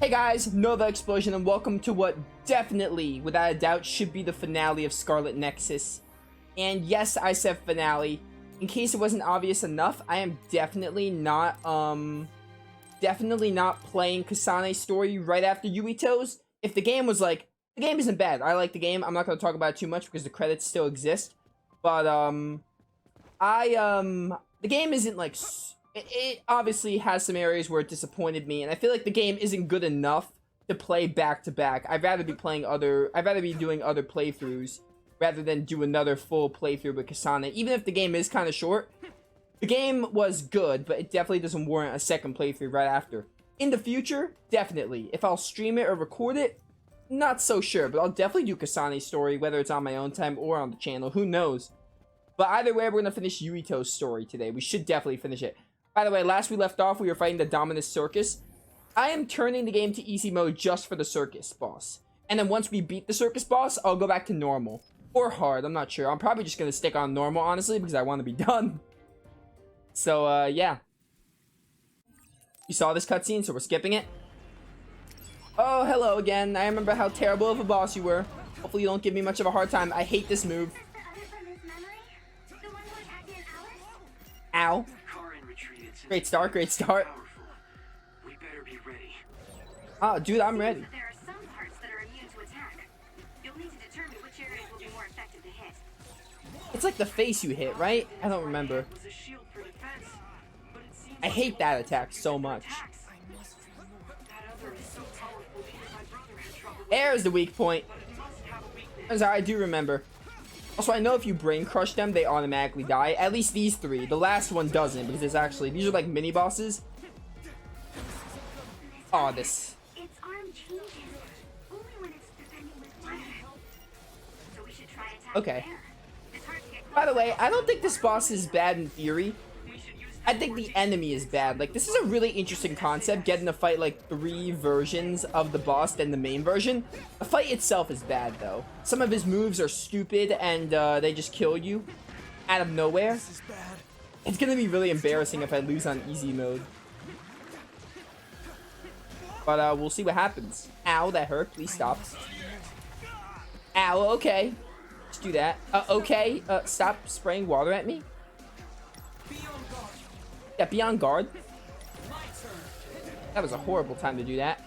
Hey guys, Novaexplosion, and welcome to what definitely, without a doubt, should be the finale of Scarlet Nexus. And yes, I said finale. In case it wasn't obvious enough, I am definitely not playing Kasane's story right after Yuito's. If the game was like, the game isn't bad. I like the game. I'm not going to talk about it too much because the credits still exist. But, the game isn't like... It obviously has some areas where it disappointed me, and I feel like the game isn't good enough to play back to back. I'd rather be doing other playthroughs rather than do another full playthrough with Kasane. Even if the game is kind of short, the game was good, but it definitely doesn't warrant a second playthrough right after. In the future, definitely. If I'll stream it or record it, not so sure, but I'll definitely do Kasane's story, whether it's on my own time or on the channel. Who knows? But either way, we're going to finish Yuito's story today. We should definitely finish it. By the way, last we left off, we were fighting the Dominus Circus. I am turning the game to easy mode just for the circus boss. And then once we beat the circus boss, I'll go back to normal. Or hard, I'm not sure. I'm probably just going to stick on normal, honestly, because I want to be done. So, yeah. You saw this cutscene, so we're skipping it. Oh, hello again. I remember how terrible of a boss you were. Hopefully you don't give me much of a hard time. I hate this move. Ow. Great start, great start. We better be ready. Oh, dude, I'm ready. There are some parts that are immune to attack. You'll need to determine which areas will be more effective to hit. It's like the face you hit, right? I don't remember. I hate that attack so much. Air is the weak point. As I do remember. Also, I know if you brain crush them, they automatically die. At least these three. The last one doesn't, because it's actually... These are like mini bosses. Oh, this. Its arm changes only when it's defending with fire. So we should try attacking Okay. there. It's hard to get By the way, I don't think this boss is bad in theory. I think the enemy is bad. Like, this is a really interesting concept, getting to fight, like, 3 versions of the boss than the main version. The fight itself is bad, though. Some of his moves are stupid, and they just kill you out of nowhere. It's gonna be really embarrassing if I lose on easy mode. But, we'll see what happens. Ow, that hurt. Please stop. Ow, okay. Let's do that. Okay. Stop spraying water at me. Yeah, be on guard. That was a horrible time to do that.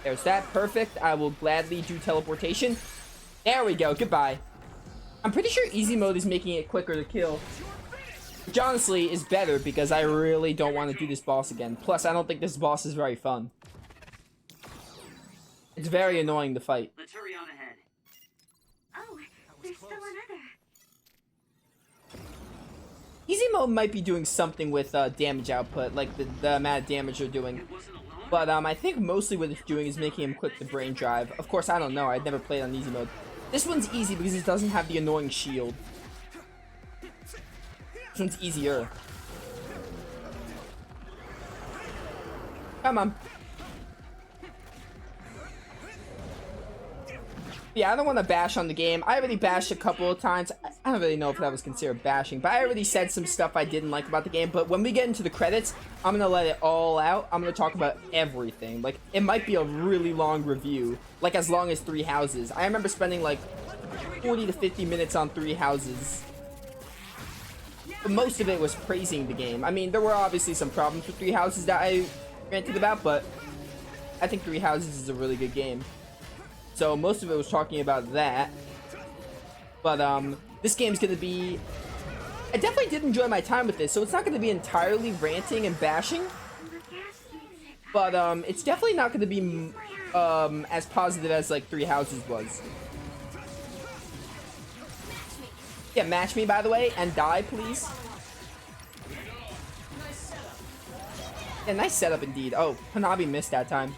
There's that. Perfect. I will gladly do teleportation. There we go. Goodbye. I'm pretty sure easy mode is making it quicker to kill. Which honestly is better because I really don't want to do this boss again. Plus, I don't think this boss is very fun. It's very annoying to fight. Let's hurry on ahead. Oh, there's still another. Easy mode might be doing something with damage output, like the amount of damage they're doing. But I think mostly what it's doing is making him click the brain drive. Of course, I don't know. I've never played on easy mode. This one's easy because it doesn't have the annoying shield. This one's easier. Come on. Yeah, I don't want to bash on the game. I already bashed a couple of times. I don't really know if that was considered bashing, but I already said some stuff I didn't like about the game. But when we get into the credits, I'm going to let it all out. I'm going to talk about everything. Like, it might be a really long review, like as long as 3 Houses. I remember spending like 40 to 50 minutes on 3 Houses. But most of it was praising the game. I mean, there were obviously some problems with 3 Houses that I ranted about, but I think 3 Houses is a really good game. So most of it was talking about that. But this game's gonna be... I definitely did enjoy my time with this, so it's not gonna be entirely ranting and bashing. But it's definitely not gonna be as positive as like 3 Houses was. Yeah, match me by the way, and die please. Yeah, nice setup indeed. Oh, Hanabi missed that time.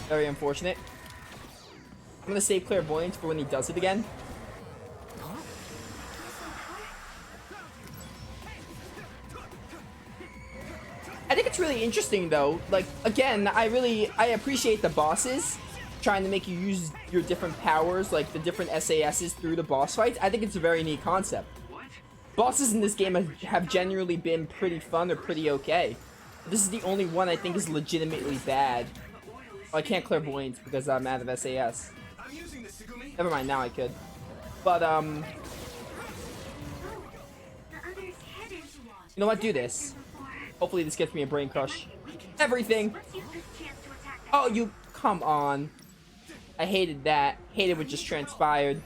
Very unfortunate. I'm gonna save Clairvoyance for when he does it again. I think it's really interesting though. Like, again, I appreciate the bosses trying to make you use your different powers, like the different SASs through the boss fights. I think it's a very neat concept. Bosses in this game have generally been pretty fun or pretty okay. This is the only one I think is legitimately bad. Oh, I can't clairvoyance because I'm out of SAS. Never mind, now I could. But, The other's headed. you know what? Do this. Hopefully this gets me a brain crush. Everything! Let's use this chance to attack them. Oh, you... Come on. I hated that. Hated what just transpired.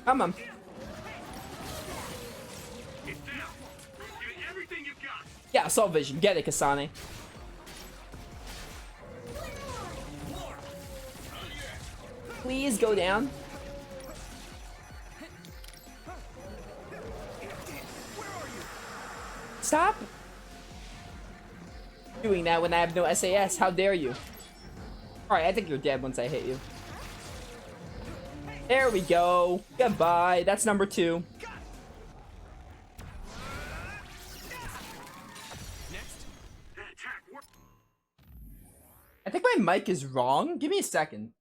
Come on. Yeah, assault vision. Get it, Kasane. Please go down. Stop doing that when I have no SAS. How dare you? Alright, I think you're dead once I hit you. There we go. Goodbye. That's number 2. I think my mic is wrong. Give me a second.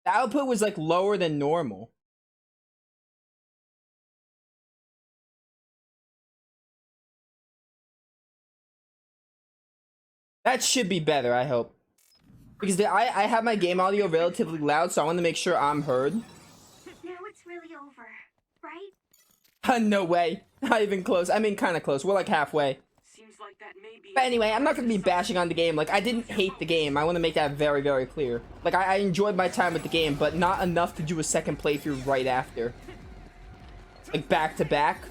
The output was like lower than normal. That should be better, I hope. Because I have my game audio relatively loud, so I want to make sure I'm heard. Now it's really over, right? No way. Not even close. I mean, kind of close. We're like halfway. Seems like that may be. But anyway, I'm not going to be bashing on the game. Like, I didn't hate the game. I want to make that very, very clear. Like, I enjoyed my time with the game, but not enough to do a second playthrough right after. Like, back to back.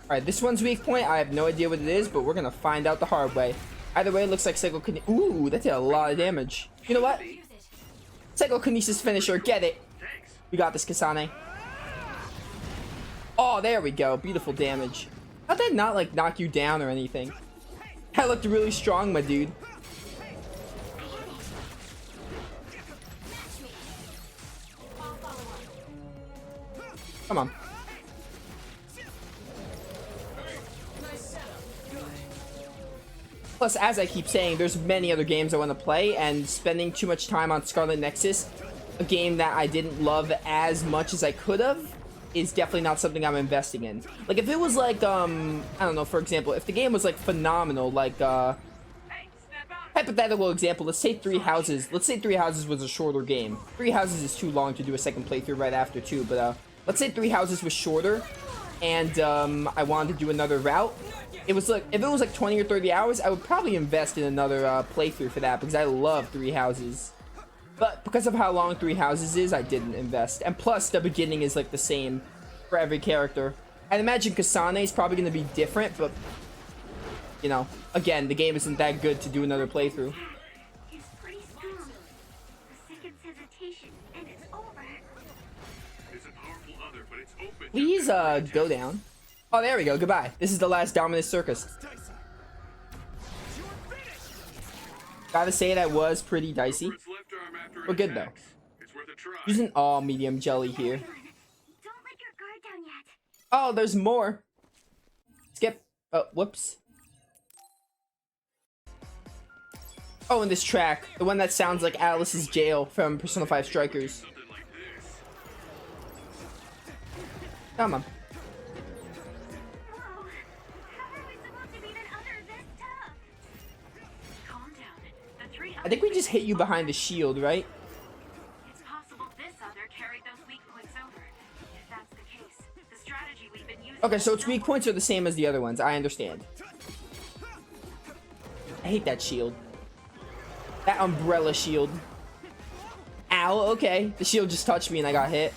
Alright, this one's weak point. I have no idea what it is, but we're going to find out the hard way. Either way, it looks like Psychokinesis. Ooh, that did a lot of damage. You know what? Psychokinesis finisher. Get it. We got this, Kasane. Oh, there we go. Beautiful damage. How'd that not, like, knock you down or anything? That looked really strong, my dude. Come on. Plus, as I keep saying, there's many other games I want to play, and spending too much time on Scarlet Nexus, a game that I didn't love as much as I could have, is definitely not something I'm investing in. Like, if it was like, I don't know, for example, if the game was like phenomenal, like, hypothetical example, let's say Three Houses. Let's say Three Houses was a shorter game. Three Houses is too long to do a second playthrough right after, too, but, let's say Three Houses was shorter, and, I wanted to do another route. It was like, if it was like 20 or 30 hours, I would probably invest in another playthrough for that, because I love Three Houses. But because of how long Three Houses is, I didn't invest. And plus, the beginning is like the same for every character. I'd imagine Kasane is probably going to be different, but, you know, again, the game isn't that good to do another playthrough. He's pretty strong. A second's hesitation, and it's over. It's a powerful other, but it's open. Please, go down. Oh, there we go. Goodbye. This is the last Dominus Circus. Gotta say, that was pretty dicey. We're good, though. Using all medium jelly here. Don't let your guard down yet. Oh, there's more. Skip. Oh, whoops. Oh, and this track. The one that sounds like Alice's jail from Persona 5 Strikers. Come on. Whoa. How are we supposed to beat an other this tough? Calm down. The three I think we just hit you behind the shield, right? It's possible this other carried those weak points over. If that's the case, the strategy we've been using. Okay, so its weak points are the same as the other ones. I understand. I hate that shield. That umbrella shield. Ow, okay. The shield just touched me and I got hit.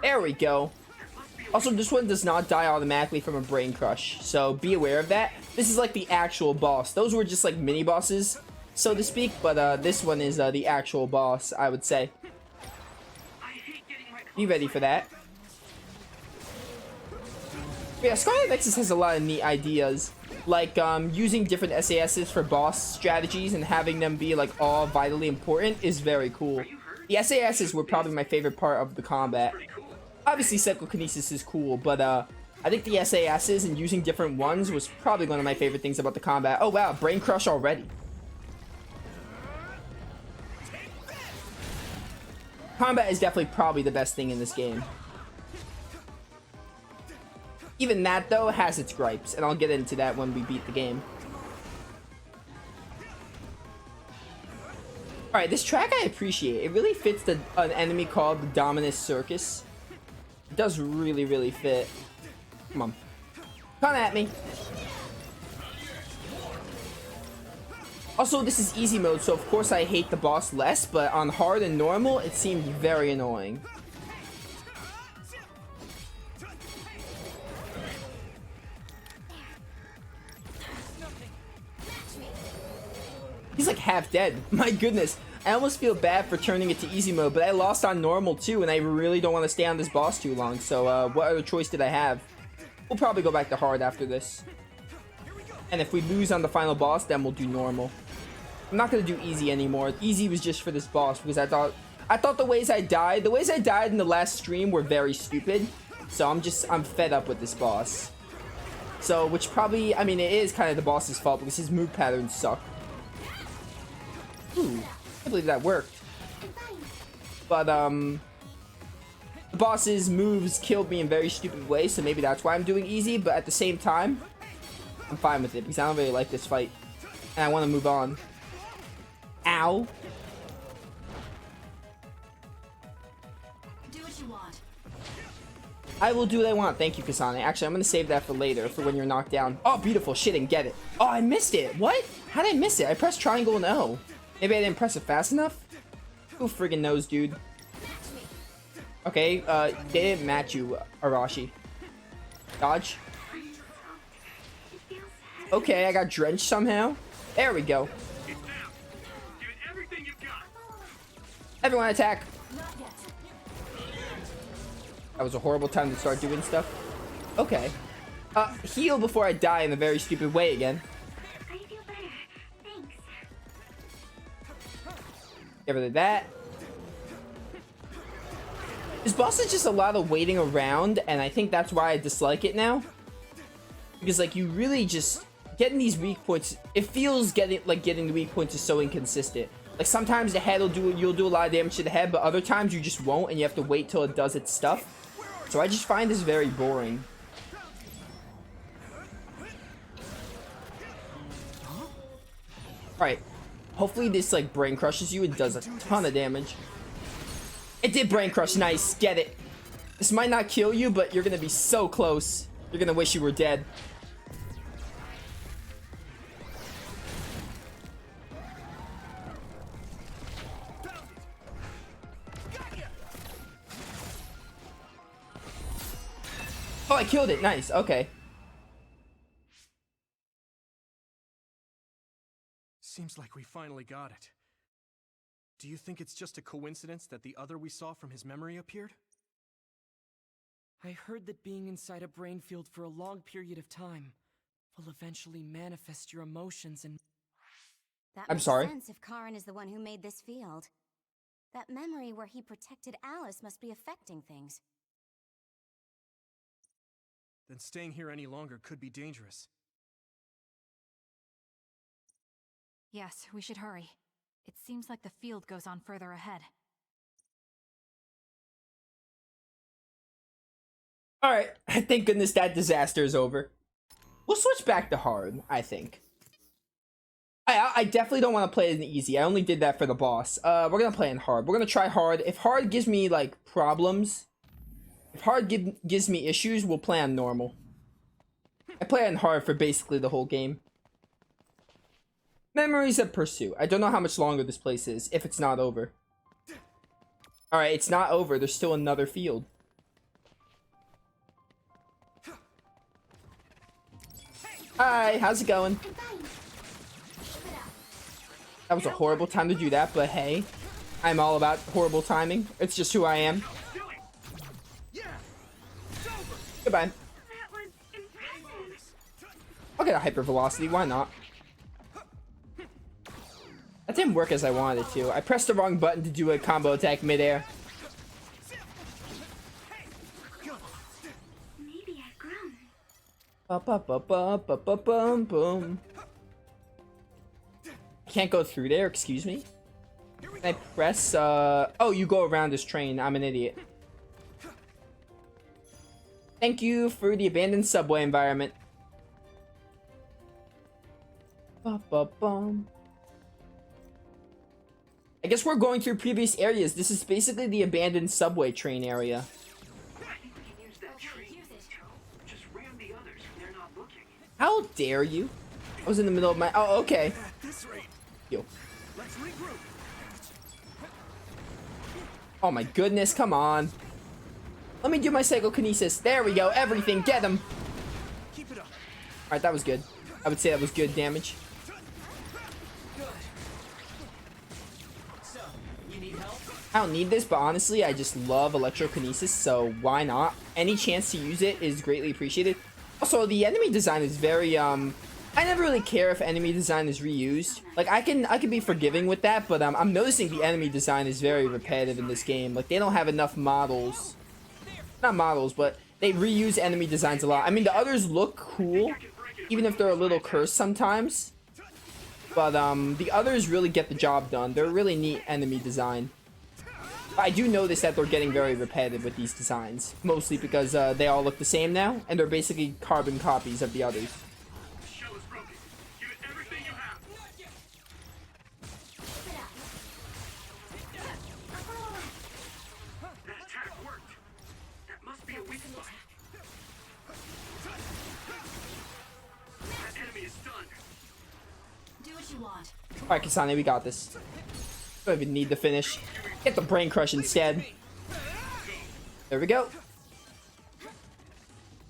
There we go. Also, this one does not die automatically from a brain crush, so be aware of that. This is like the actual boss. Those were just like mini bosses, so to speak, but this one is the actual boss, I would say. Be ready for that. But yeah, Scarlet Nexus has a lot of neat ideas, like using different SASs for boss strategies and having them be like all vitally important is very cool. The SASs were probably my favorite part of the combat. Obviously, psychokinesis is cool, but I think the SASs and using different ones was probably one of my favorite things about the combat. Oh wow, brain crush already. Combat is definitely probably the best thing in this game. Even that, though, has its gripes, and I'll get into that when we beat the game. Alright, this track I appreciate. It really fits an enemy called the Dominus Circus. It does really, really fit. Come on. Come at me. Also, this is easy mode, so of course I hate the boss less, but on hard and normal, it seemed very annoying. He's like half dead. My goodness. I almost feel bad for turning it to easy mode, but I lost on normal too, and I really don't want to stay on this boss too long, so what other choice did I have? We'll probably go back to hard after this. And if we lose on the final boss, then we'll do normal. I'm not going to do easy anymore. Easy was just for this boss, because I thought the ways I died in the last stream were very stupid, so I'm fed up with this boss. So, which probably, I mean, it is kind of the boss's fault, because his move patterns suck. Ooh, I believe that worked. But, the boss's moves killed me in very stupid ways, so maybe that's why I'm doing easy, but at the same time, I'm fine with it, because I don't really like this fight. And I want to move on. Ow. Do what you want. I will do what I want. Thank you, Kasane. Actually, I'm going to save that for later, for when you're knocked down. Oh, beautiful. Shit, and get it. Oh, I missed it. What? How did I miss it? I pressed triangle and O. Maybe I didn't press it fast enough? Who friggin' knows, dude? Okay, they didn't match you, Arashi. Dodge. Okay, I got drenched somehow. There we go. It's down. Give it everything you've got. Everyone attack. That was a horrible time to start doing stuff. Okay. Heal before I die in a very stupid way again. I feel better. Thanks. Get rid of that. This boss is just a lot of waiting around, and I think that's why I dislike it now. Because, like, you really just... Getting these weak points... It feels getting the weak points is so inconsistent. Like, sometimes the head you'll do a lot of damage to the head, but other times you just won't, and you have to wait till it does its stuff. So I just find this very boring. Alright. Hopefully this, like, brain crushes you and does a ton of damage. It did brain crush. Nice. Get it. This might not kill you, but you're gonna be so close. You're gonna wish you were dead. Oh, I killed it. Nice. Okay. Seems like we finally got it. Do you think it's just a coincidence that the other we saw from his memory appeared? I heard that being inside a brain field for a long period of time will eventually manifest your emotions and... That I'm makes sorry. sense if Karin is the one who made this field. That memory where he protected Alice must be affecting things. Then staying here any longer could be dangerous. Yes, we should hurry. It seems like the field goes on further ahead. Alright. Thank goodness that disaster is over. We'll switch back to hard, I think. I definitely don't want to play it in easy. I only did that for the boss. We're going to play in hard. We're going to try hard. If hard gives me, like, problems... If hard gives me issues, we'll play on normal. I play on hard for basically the whole game. Memories of Pursuit. I don't know how much longer this place is, if it's not over. Alright, it's not over. There's still another field. Hi, how's it going? That was a horrible time to do that, but hey. I'm all about horrible timing. It's just who I am. Goodbye. That was impressive. I'll get a hyper velocity, why not? That didn't work as I wanted it to. I pressed the wrong button to do a combo attack midair. Ba-ba-ba-ba-ba-ba-bum-bum. Can't go through there, excuse me. Can I press, oh, you go around this train. I'm an idiot. Thank you for the abandoned subway environment. Ba-ba-bum. I guess we're going through previous areas. This is basically the abandoned subway train area. I think we can use that train. Just ram the others when they're not looking. How dare you? I was in the middle of my... Oh, okay. At this rate, Yo. let's regroup. Oh my goodness, come on. Let me do my psychokinesis. There we go. Everything. Get him. Keep it up. Alright, that was good. I would say that was good damage. So, you need help? I don't need this, but honestly, I just love electrokinesis, so why not? Any chance to use it is greatly appreciated. Also, the enemy design is very, I never really care if enemy design is reused. Like, I can be forgiving with that, but I'm noticing the enemy design is very repetitive in this game. Like, they don't have enough models. Not models, but they reuse enemy designs a lot. I mean, the others look cool, even if they're a little cursed sometimes. But, the others really get the job done. They're really neat enemy design. I do notice that they're getting very repetitive with these designs. Mostly because, they all look the same now, and they're basically carbon copies of the others. The shell is broken. Give it everything you have. That attack worked. That must be a weak spot. That enemy is stunned. Do what you want. Alright, Kasane, we got this. Don't even need to finish. Get the brain crush instead. There we go.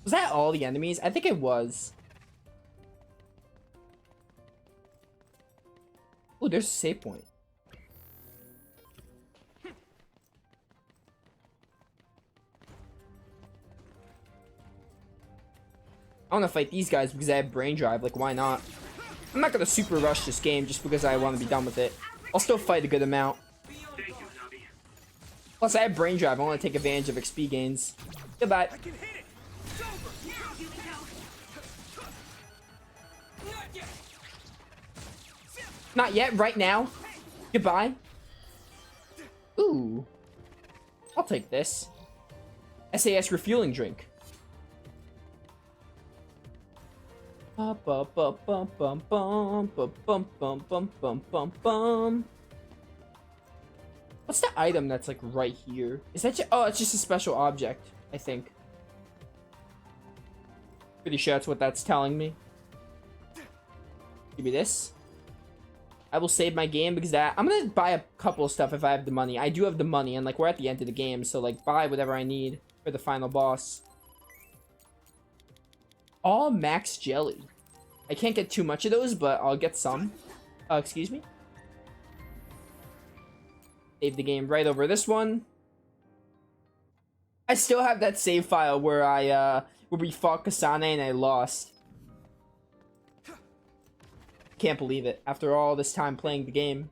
Was that all the enemies? I think it was. Oh, there's a save point. I want to fight these guys because I have brain drive. Like, why not? I'm not going to super rush this game just because I want to be done with it. I'll still fight a good amount. Thank you, Navi. Plus, I have brain drive. I want to take advantage of XP gains. Goodbye. I can hit it. It's over. Not yet. Right now. Goodbye. Ooh. I'll take this. SAS refueling drink. What's the item that's like right here? Is that oh, it's just a special object, I think. Pretty sure that's what that's telling me. Give me this. I will save my game because that I'm gonna buy a couple of stuff if I have the money. I do have the money, and like we're at the end of the game, so like buy whatever I need for the final boss. All max jelly. I can't get too much of those, but I'll get some. Excuse me. Save the game right over this one. I still have that save file where where we fought Kasane and I lost. Can't believe it. After all this time playing the game.